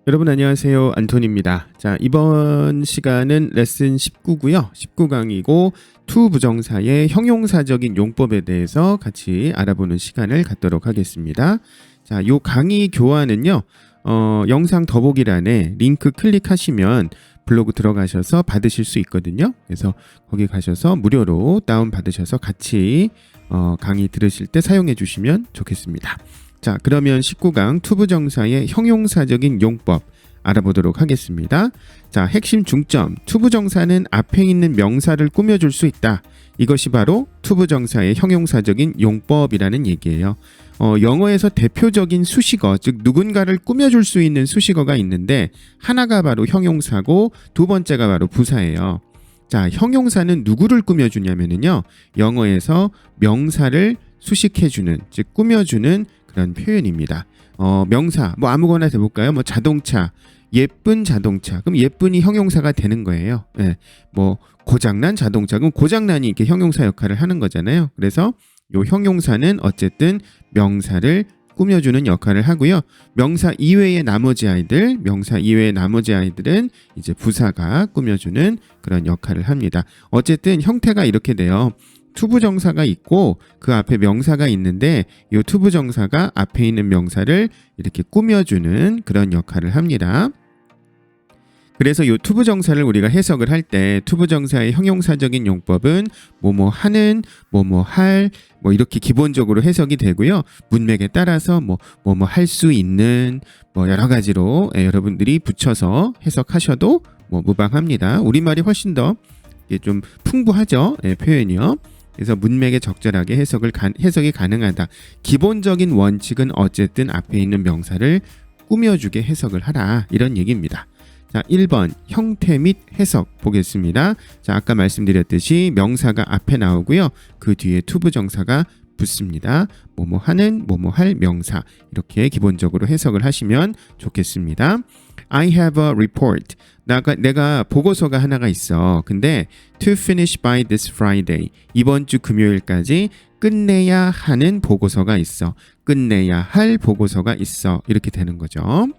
여러분 안녕하세요. 안톤입니다. 자, 이번 시간은 레슨 19고요. 19강이고 to 부정사의 형용사적인 용법에 대해서 같이 알아보는 시간을 갖도록 하겠습니다. 자, 요 강의 교환은요. 영상 더보기란에 링크 클릭하시면 블로그 들어가셔서 받으실 수 있거든요. 그래서 거기 가셔서 무료로 다운 받으셔서 같이 강의 들으실 때 사용해 주시면 좋겠습니다. 자, 그러면 19강 투부정사의 형용사적인 용법 알아보도록 하겠습니다. 자, 핵심 중점. 투부정사는 앞에 있는 명사를 꾸며줄 수 있다. 이것이 바로 투부정사의 형용사적인 용법이라는 얘기예요. 영어에서 대표적인 수식어, 즉 누군가를 꾸며줄 수 있는 수식어가 있는데 하나가 바로 형용사고 두 번째가 바로 부사예요. 자, 형용사는 누구를 꾸며주냐면요. 영어에서 명사를 수식해주는, 즉 꾸며주는 그런 표현입니다. 명사 뭐 아무거나 해볼까요? 뭐 자동차, 예쁜 자동차. 그럼 예쁜이 형용사가 되는 거예요. 네. 뭐 고장난 자동차. 그럼 고장난이 이렇게 형용사 역할을 하는 거잖아요. 그래서 요 형용사는 어쨌든 명사를 꾸며주는 역할을 하고요. 명사 이외의 나머지 아이들은 이제 부사가 꾸며주는 그런 역할을 합니다. 어쨌든 형태가 이렇게 돼요. 투부정사가 있고 그 앞에 명사가 있는데 이 투부정사가 앞에 있는 명사를 이렇게 꾸며주는 그런 역할을 합니다. 그래서 이 투부정사를 우리가 해석을 할 때 투부정사의 형용사적인 용법은 뭐뭐 하는, 뭐뭐 할, 뭐 이렇게 기본적으로 해석이 되고요. 문맥에 따라서 뭐뭐 할 수 있는 뭐 여러 가지로 여러분들이 붙여서 해석하셔도 뭐 무방합니다. 우리말이 훨씬 더 좀 풍부하죠. 표현이요. 그래서 문맥에 적절하게 해석이 가능하다. 기본적인 원칙은 어쨌든 앞에 있는 명사를 꾸며주게 해석을 하라. 이런 얘기입니다. 자, 1번 형태 및 해석 보겠습니다. 자, 아까 말씀드렸듯이 명사가 앞에 나오고요. 그 뒤에 투부정사가 붙습니다. 뭐뭐 하는, 뭐뭐 할 명사. 이렇게 기본적으로 해석을 하시면 좋겠습니다. I have a report. 내가 보고서가 하나가 있어. 근데 to finish by this Friday. 이번 주 금요일까지 끝내야 하는 보고서가 있어. 끝내야 할 보고서가 있어. 이렇게 되는 거죠.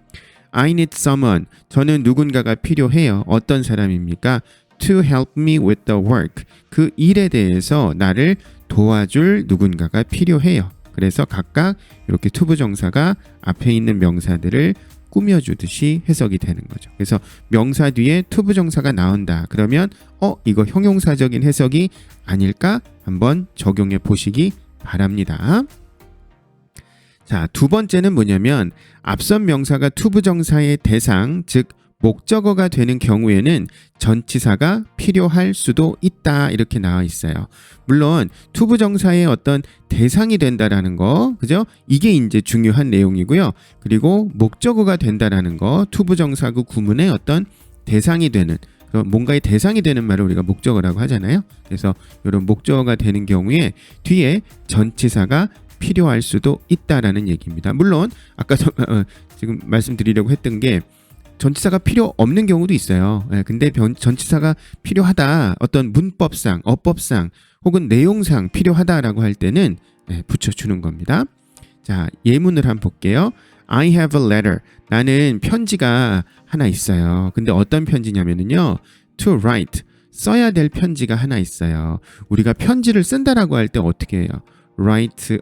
I need someone. 저는 누군가가 필요해요. 어떤 사람입니까? To help me with the work. 그 일에 대해서 나를 도와줄 누군가가 필요해요. 그래서 각각 이렇게 투부정사가 앞에 있는 명사들을 꾸며주듯이 해석이 되는 거죠. 그래서 명사 뒤에 투부정사가 나온다. 그러면 이거 형용사적인 해석이 아닐까? 한번 적용해 보시기 바랍니다. 자, 두 번째는 뭐냐면 앞선 명사가 투부정사의 대상, 즉 목적어가 되는 경우에는 전치사가 필요할 수도 있다. 이렇게 나와 있어요. 물론 투부정사의 어떤 대상이 된다라는 거, 그죠? 이게 이제 중요한 내용이고요. 그리고 목적어가 된다라는 거, 투부정사 그 구문의 어떤 대상이 되는, 뭔가의 대상이 되는 말을 우리가 목적어라고 하잖아요. 그래서 이런 목적어가 되는 경우에 뒤에 전치사가 필요할 수도 있다라는 얘기입니다. 물론 아까 지금 말씀드리려고 했던 게 전치사가 필요 없는 경우도 있어요. 근데 전치사가 필요하다, 어떤 문법상, 어법상 혹은 내용상 필요하다라고 할 때는 붙여주는 겁니다. 자, 예문을 한번 볼게요. I have a letter. 나는 편지가 하나 있어요. 근데 어떤 편지냐면요. to write. 써야 될 편지가 하나 있어요. 우리가 편지를 쓴다라고 할 때 어떻게 해요? write a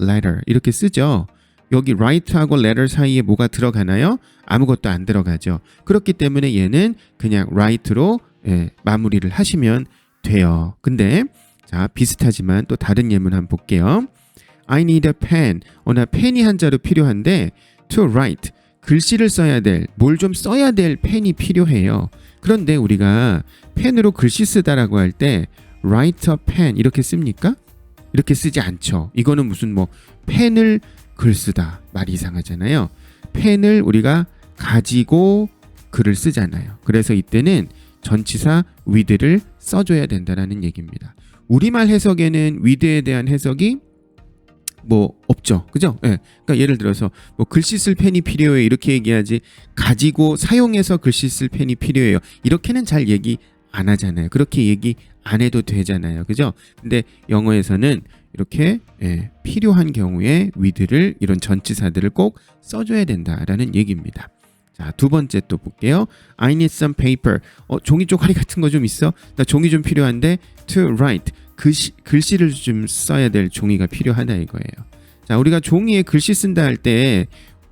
letter. 이렇게 쓰죠. 여기 write하고 letter 사이에 뭐가 들어가나요? 아무것도 안 들어가죠. 그렇기 때문에 얘는 그냥 write로 마무리를 하시면 돼요. 근데 자, 비슷하지만 또 다른 예문 한번 볼게요. I need a pen. 나 펜이 한 자루 필요한데 to write. 글씨를 써야 될, 뭘 좀 써야 될 펜이 필요해요. 그런데 우리가 펜으로 글씨 쓰다라고 할 때 write a pen 이렇게 씁니까? 이렇게 쓰지 않죠. 이거는 무슨 펜을 글 쓰다. 말이 이상하잖아요. 펜을 우리가 가지고 글을 쓰잖아요. 그래서 이때는 전치사 with를 써줘야 된다는 얘기입니다. 우리말 해석에는 with에 대한 해석이 없죠. 그죠? 그러니까 예를 들어서 글씨 쓸 펜이 필요해요. 이렇게 얘기하지. 가지고 사용해서 글씨 쓸 펜이 필요해요. 이렇게는 잘 얘기 안 하잖아요. 그렇게 얘기 안 해도 되잖아요. 그죠? 근데 영어에서는 이렇게 필요한 경우에 with를 이런 전치사들을 꼭 써줘야 된다라는 얘기입니다. 자, 두 번째 또 볼게요. I need some paper. 종이 쪼가리 같은 거 좀 있어? 나 종이 좀 필요한데 to write. 글씨를 좀 써야 될 종이가 필요하다 이거예요. 자, 우리가 종이에 글씨 쓴다 할 때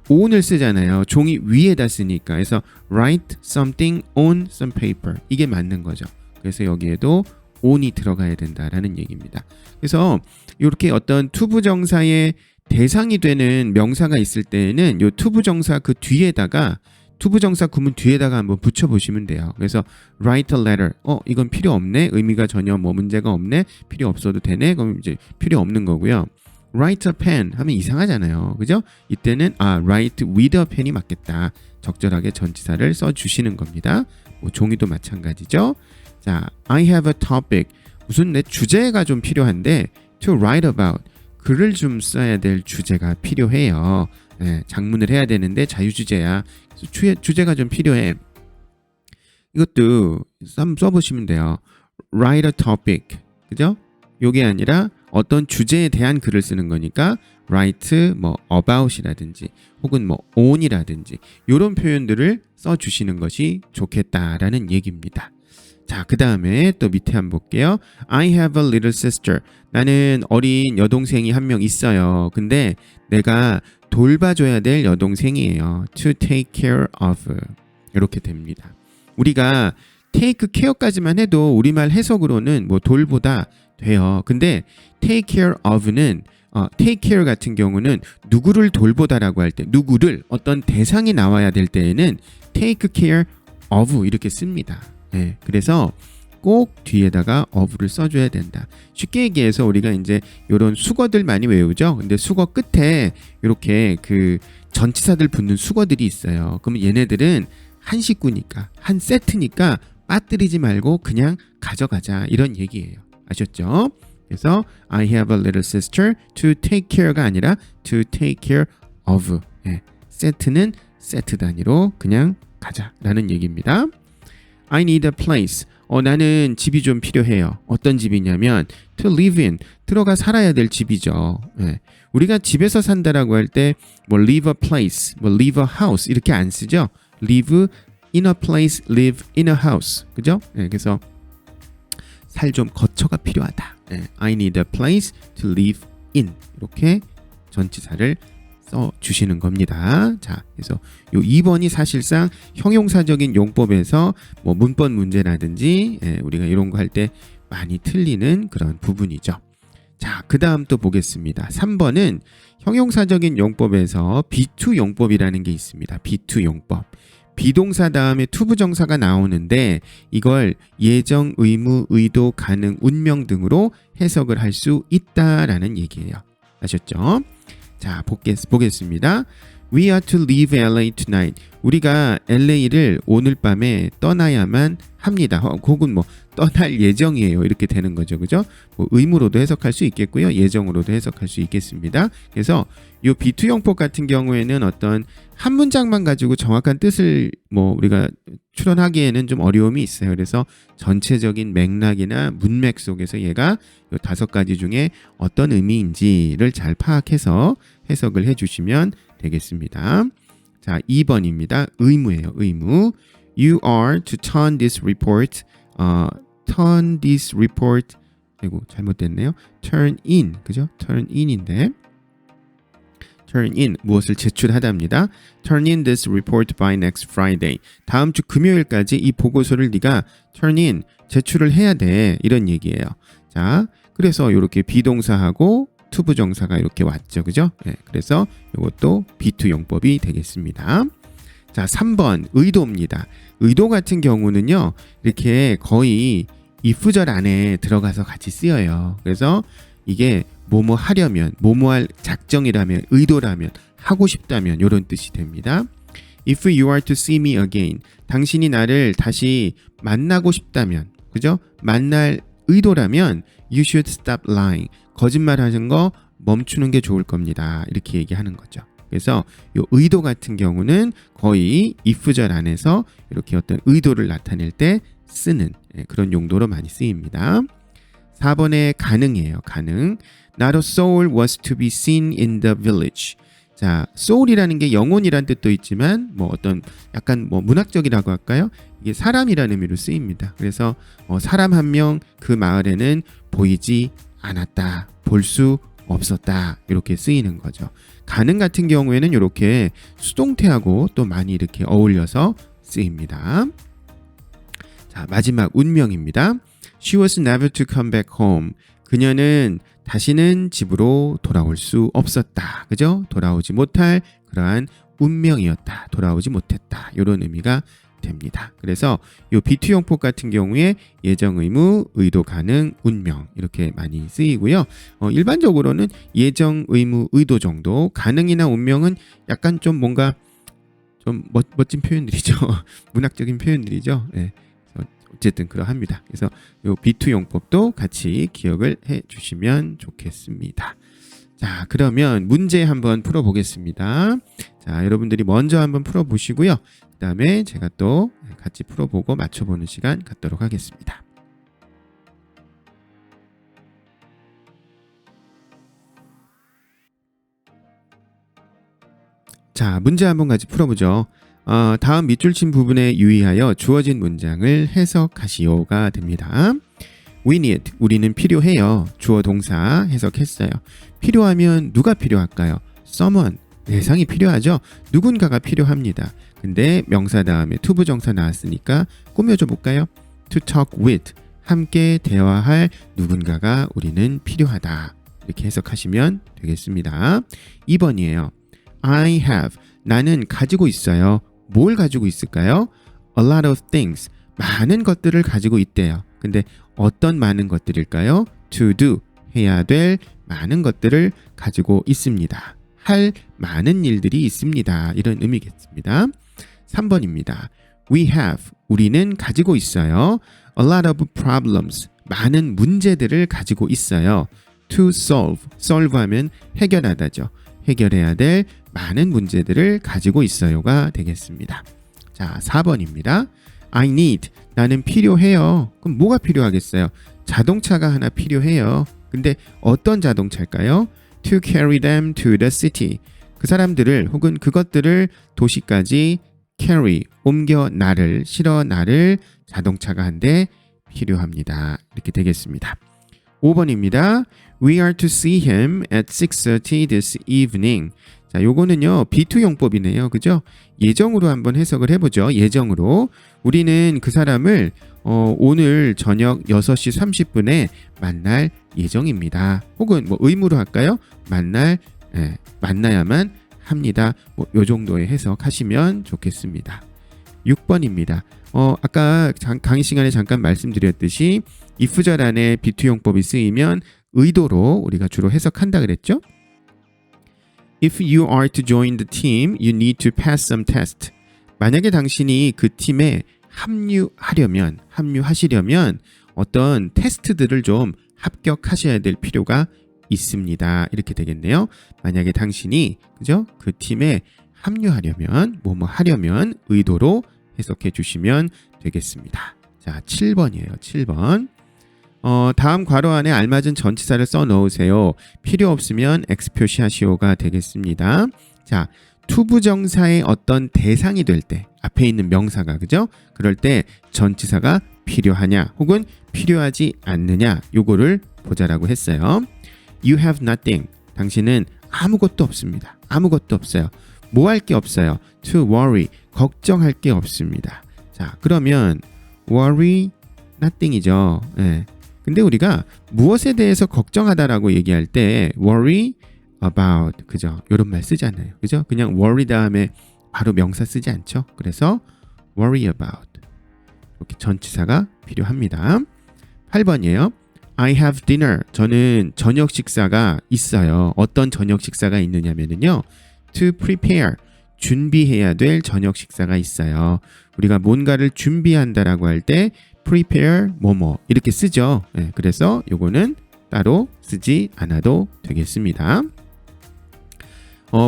on을 쓰잖아요. 종이 위에다 쓰니까. 그래서 write something on some paper. 이게 맞는 거죠. 그래서 여기에도 on이 들어가야 된다라는 얘기입니다. 그래서 이렇게 어떤 투부정사의 대상이 되는 명사가 있을 때에는 요 투부정사 그 뒤에다가 투부정사 구문 뒤에다가 한번 붙여보시면 돼요. 그래서 write a letter. 이건 필요 없네. 의미가 전혀 뭐 문제가 없네. 필요 없어도 되네. 그럼 이제 필요 없는 거고요. write a pen 하면 이상하잖아요. 그죠? 이때는 write with a pen이 맞겠다. 적절하게 전치사를 써주시는 겁니다. 뭐 종이도 마찬가지죠. 자, I have a topic. 무슨 내 주제가 좀 필요한데 to write about. 글을 좀 써야 될 주제가 필요해요. 네, 장문을 해야 되는데 자유주제야. 그래서 주제가 좀 필요해. 이것도 한번 써보시면 돼요. Write a topic. 그죠? 요게 아니라 어떤 주제에 대한 글을 쓰는 거니까 write 뭐 about이라든지 혹은 뭐 on이라든지 이런 표현들을 써주시는 것이 좋겠다라는 얘기입니다. 자, 그 다음에 또 밑에 한번 볼게요. I have a little sister. 나는 어린 여동생이 한 명 있어요. 근데 내가 돌봐줘야 될 여동생이에요. To take care of. 이렇게 됩니다. 우리가 take care까지만 해도 우리말 해석으로는 뭐 돌보다 돼요. 근데 take care of는 take care 같은 경우는 누구를 돌보다라고 할 때 누구를 어떤 대상이 나와야 될 때에는 take care of 이렇게 씁니다. 네, 그래서 꼭 뒤에다가 of를 써줘야 된다. 쉽게 얘기해서 우리가 이제 이런 수거들 많이 외우죠. 근데 수거 끝에 이렇게 그 전치사들 붙는 수거들이 있어요. 그러면 얘네들은 한 식구니까 한 세트니까 빠뜨리지 말고 그냥 가져가자 이런 얘기예요. 아셨죠? 그래서 I have a little sister to take care가 아니라 to take care of. 네, 세트는 세트 단위로 그냥 가자라는 얘기입니다. I need a place. 나는 집이 좀 필요해요. 어떤 집이냐면 to live in. 들어가 살아야 될 집이죠. 네. 우리가 집에서 산다라고 할 때 뭐 live a place, 뭐 live a house 이렇게 안 쓰죠. live in a place, live in a house. 그죠? 네, 그래서 살 좀 거처가 필요하다. 네. I need a place to live in. 이렇게 전치사를 써주시는 겁니다. 자, 그래서 요 2번이 사실상 형용사적인 용법에서 뭐 문법 문제라든지 우리가 이런 거 할 때 많이 틀리는 그런 부분이죠. 자, 그 다음 또 보겠습니다. 3번은 형용사적인 용법에서 B2 용법이라는 게 있습니다. B2 용법. 비동사 다음에 투부정사가 나오는데 이걸 예정, 의무, 의도, 가능, 운명 등으로 해석을 할 수 있다라는 얘기예요. 아셨죠? 자, 보겠습니다. We are to leave LA tonight. 우리가 LA를 오늘 밤에 떠나야만 합니다. 혹은 뭐 떠날 예정이에요. 이렇게 되는 거죠. 그죠? 뭐 의무로도 해석할 수 있겠고요. 예정으로도 해석할 수 있겠습니다. 그래서 이 B2 용법 같은 경우에는 어떤 한 문장만 가지고 정확한 뜻을 뭐 우리가 추론하기에는 좀 어려움이 있어요. 그래서 전체적인 맥락이나 문맥 속에서 얘가 이 5가지 중에 어떤 의미인지를 잘 파악해서 해석을 해주시면 되겠습니다. 자, 2번입니다. 의무예요. 의무. You are to turn this report. turn this report. 아이고, 잘못됐네요. turn in. 그죠? turn in인데. turn in. 무엇을 제출하답니다. turn in this report by next Friday. 다음 주 금요일까지 이 보고서를 네가 turn in. 제출을 해야 돼. 이런 얘기예요. 자, 그래서 이렇게 비동사하고 투부정사가 이렇게 왔죠. 그죠? 네, 그래서 이것도 B2 용법이 되겠습니다. 자, 3번 의도입니다. 의도 같은 경우는요. 이렇게 거의 if절 안에 들어가서 같이 쓰여요. 그래서 이게 뭐뭐 하려면, 뭐뭐 할 작정이라면, 의도라면, 하고 싶다면 이런 뜻이 됩니다. If you are to see me again. 당신이 나를 다시 만나고 싶다면, 그죠? 만날 의도라면 you should stop lying. 거짓말하는 거 멈추는 게 좋을 겁니다. 이렇게 얘기하는 거죠. 그래서 이 의도 같은 경우는 거의 if절 안에서 이렇게 어떤 의도를 나타낼 때 쓰는 그런 용도로 많이 쓰입니다. 4번에 가능이에요. 가능. Not a soul was to be seen in the village. 자, soul이라는 게 영혼이란 뜻도 있지만 뭐 어떤 약간 뭐 문학적이라고 할까요? 이게 사람이라는 의미로 쓰입니다. 그래서 사람 한 명 그 마을에는 보이지 않았다. 볼 수 없었다. 이렇게 쓰이는 거죠. 가능 같은 경우에는 이렇게 수동태하고 또 많이 이렇게 어울려서 쓰입니다. 자, 마지막 운명입니다. She was never to come back home. 그녀는 다시는 집으로 돌아올 수 없었다. 그죠? 돌아오지 못할 그러한 운명이었다. 돌아오지 못했다. 이런 의미가 됩니다. 그래서 이 비투용법 같은 경우에 예정 의무, 의도 가능, 운명 이렇게 많이 쓰이고요. 일반적으로는 예정 의무, 의도 정도, 가능이나 운명은 약간 좀 뭔가 좀 멋진 표현들이죠. 문학적인 표현들이죠. 네. 어쨌든 그러합니다. 그래서 이 비투용법도 같이 기억을 해 주시면 좋겠습니다. 자, 그러면 문제 한번 풀어보겠습니다. 자, 여러분들이 먼저 한번 풀어보시고요. 그 다음에 제가 또 같이 풀어보고 맞춰보는 시간 갖도록 하겠습니다. 자, 문제 한번 같이 풀어보죠. 다음 밑줄 친 부분에 유의하여 주어진 문장을 해석하시오가 됩니다. We need, 우리는 필요해요. 주어 동사 해석했어요. 필요하면 누가 필요할까요? someone, 대상이 필요하죠. 누군가가 필요합니다. 근데 명사 다음에 투부정사 나왔으니까 꾸며줘 볼까요? To talk with, 함께 대화할 누군가가 우리는 필요하다. 이렇게 해석하시면 되겠습니다. 2번이에요. I have, 나는 가지고 있어요. 뭘 가지고 있을까요? A lot of things, 많은 것들을 가지고 있대요. 근데 어떤 많은 것들일까요? To do, 해야 될 많은 것들을 가지고 있습니다. 할 많은 일들이 있습니다. 이런 의미겠습니다. 3번입니다. We have, 우리는 가지고 있어요. A lot of problems, 많은 문제들을 가지고 있어요. To solve, solve 하면 해결하다죠. 해결해야 될 많은 문제들을 가지고 있어요가 되겠습니다. 자, 4번입니다. I need, 나는 필요해요. 그럼 뭐가 필요하겠어요? 자동차가 하나 필요해요. 근데 어떤 자동차일까요? To carry them to the city. 그 사람들을 혹은 그것들을 도시까지 carry, 옮겨 나를, 실어 나를 자동차가 한 대 필요합니다. 이렇게 되겠습니다. 5번입니다. We are to see him at 6:30 this evening. 자, 요거는요, 비투용법이네요. 그죠? 예정으로 한번 해석을 해보죠. 예정으로. 우리는 그 사람을 오늘 저녁 6시 30분에 만날 예정입니다. 혹은 뭐 의무로 할까요? 만나야만 합니다. 뭐 요 정도의 해석하시면 좋겠습니다. 6번입니다. 아까 강의 시간에 잠깐 말씀드렸듯이 if절 안에 비투용법이 쓰이면 의도로 우리가 주로 해석한다 그랬죠? If you are to join the team, you need to pass some test. 만약에 당신이 그 팀에 합류하시려면 어떤 테스트들을 좀 합격하셔야 될 필요가 있습니다. 이렇게 되겠네요. 만약에 당신이 그죠? 그 팀에 합류하려면 하려면 의도로 해석해 주시면 되겠습니다. 자, 7번이에요. 7번. 다음 괄호 안에 알맞은 전치사를 써 넣으세요. 필요 없으면 X 표시하시오가 되겠습니다. 자, 투부정사의 어떤 대상이 될 때 앞에 있는 명사가 그죠? 그럴 때 전치사가 필요하냐 혹은 필요하지 않느냐 요거를 보자라고 했어요. You have nothing. 당신은 아무것도 없습니다. 아무것도 없어요. 뭐 할 게 없어요. To worry. 걱정할 게 없습니다. 자, 그러면 worry nothing이죠. 네. 근데 우리가 무엇에 대해서 걱정하다라고 얘기할 때 worry about 그죠? 이런 말 쓰지 않아요. 그죠? 그냥 worry 다음에 바로 명사 쓰지 않죠. 그래서 worry about 이렇게 전치사가 필요합니다. 8번이에요. I have dinner. 저는 저녁 식사가 있어요. 어떤 저녁 식사가 있느냐면요. To prepare. 준비해야 될 저녁 식사가 있어요. 우리가 뭔가를 준비한다라고 할 때 prepare 뭐뭐 이렇게 쓰죠. 네, 그래서 요거는 따로 쓰지 않아도 되겠습니다.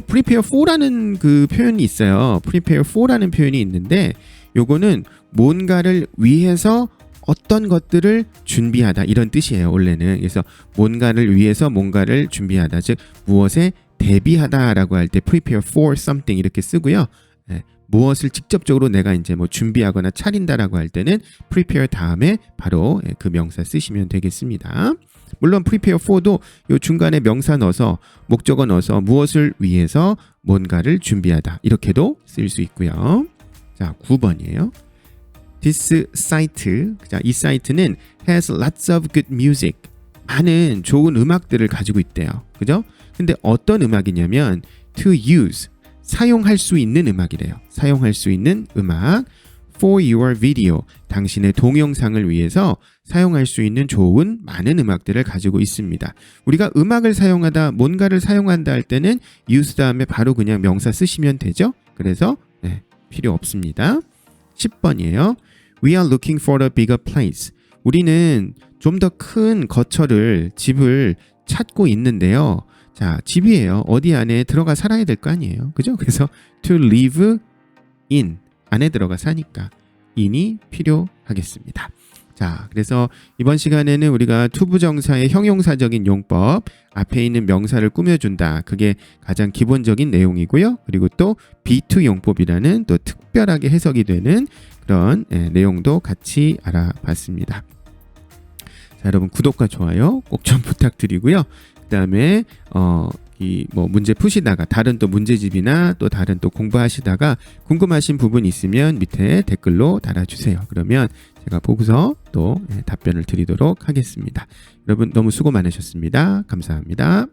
prepare for라는 그 표현이 있어요. prepare for라는 표현이 있는데 요거는 뭔가를 위해서 어떤 것들을 준비하다 이런 뜻이에요. 원래는. 그래서 뭔가를 위해서 뭔가를 준비하다. 즉 무엇에 대비하다라고 할 때 prepare for something 이렇게 쓰고요. 예, 무엇을 직접적으로 내가 이제 뭐 준비하거나 차린다라고 할 때는 prepare 다음에 바로 그 명사 쓰시면 되겠습니다. 물론 prepare for도 요 중간에 명사 넣어서 목적어 넣어서 무엇을 위해서 뭔가를 준비하다 이렇게도 쓸 수 있고요. 자, 9번이에요. This site, 자, 이 사이트는 has lots of good music. 많은 좋은 음악들을 가지고 있대요. 그죠? 근데 어떤 음악이냐면 to use, 사용할 수 있는 음악이래요. 사용할 수 있는 음악. For your video, 당신의 동영상을 위해서 사용할 수 있는 좋은 많은 음악들을 가지고 있습니다. 우리가 음악을 사용하다, 뭔가를 사용한다 할 때는 use 다음에 바로 그냥 명사 쓰시면 되죠. 그래서 필요 없습니다. 10번이에요. We are looking for a bigger place. 우리는 좀 더 큰 거처를, 집을 찾고 있는데요. 자, 집이에요. 어디 안에 들어가 살아야 될 거 아니에요. 그죠? 그래서 to live in, 안에 들어가 사니까 in이 필요하겠습니다. 자, 그래서 이번 시간에는 우리가 투부정사의 형용사적인 용법, 앞에 있는 명사를 꾸며준다. 그게 가장 기본적인 내용이고요. 그리고 또 B2 용법이라는 또 특별하게 해석이 되는 그런 내용도 같이 알아봤습니다. 자, 여러분 구독과 좋아요 꼭 좀 부탁드리고요. 그 다음에 이 뭐 문제 푸시다가 다른 또 문제집이나 또 다른 또 공부하시다가 궁금하신 부분 있으면 밑에 댓글로 달아주세요. 그러면 제가 보고서 또 답변을 드리도록 하겠습니다. 여러분 너무 수고 많으셨습니다. 감사합니다.